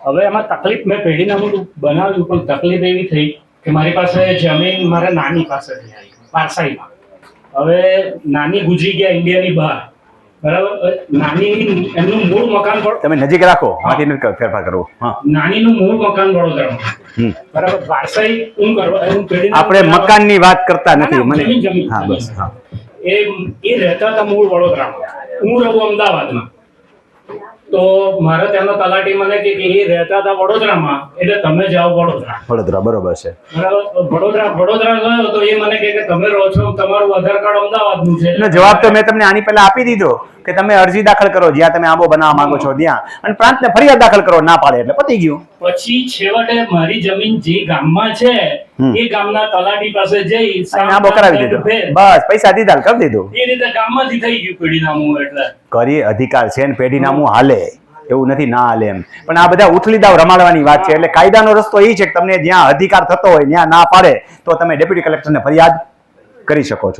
હવે એમાં તકલીફ મેં પેઢીનામું બનાવ્યું પણ તકલીફ એવી થઈ કે મારી પાસે જમીન મારા નાની પાસેથી આવી પારસાઈમાં. હવે નાની ગુજરી ગયા ઇન્ડિયાની બહાર, બરાબર. નાની એમનું મૂળ મકાન તમે નજીક રાખો, માથી ફેરફાર કરવો. નાનીનું મૂળ મકાન વડોદરામાં, બરાબર. પારસાઈ હું કરવા આપણે મકાનની વાત કરતા નથી. મને જમીન હા બસ હા. એ રહેતા હતા મૂળ વડોદરામાં, હું રહું અમદાવાદમાં. તો મારા ત્યાંનો તલાટી મને કે એ રહેતા હતા વડોદરામાં, એટલે તમે જાઓ વડોદરા. વડોદરા બરોબર છે, બરાબર. વડોદરા ગયો તો એ મને કે તમે રહો છો, તમારું આધાર કાર્ડ અમદાવાદનું છે. એનો જવાબ તો મેં તમને આની પહેલા આપી દીધો કે તમે અરજી દાખલ કરો જ્યાં તમે આંબો બનાવવા માંગો છો ત્યાં, અને પ્રાંતને ફરિયાદ દાખલ કરો, ના પાડે એટલે પતી ગયું. પછી છેવટે મારી જમીન જે ગામમાં છે એ ગામના તલાટી પાસે જઈ આંબો કરાવી દીધો, બસ પૈસા દીધા કરી દીધું. એ રીતે ગામમાંથી થઈ ગયું પેઢીનામું. એટલે કરી અધિકાર છે ને પેઢીનામું હાલે, એવું નથી ના હાલે એમ, પણ આ બધા ઉથલી દાવ રમાડવાની વાત છે. એટલે કાયદાનો રસ્તો એ છે કે તમને જ્યાં અધિકાર થતો હોય ત્યાં ના પાડે તો તમે ડેપ્યુટી કલેક્ટરને ફરિયાદ કરી શકો છો.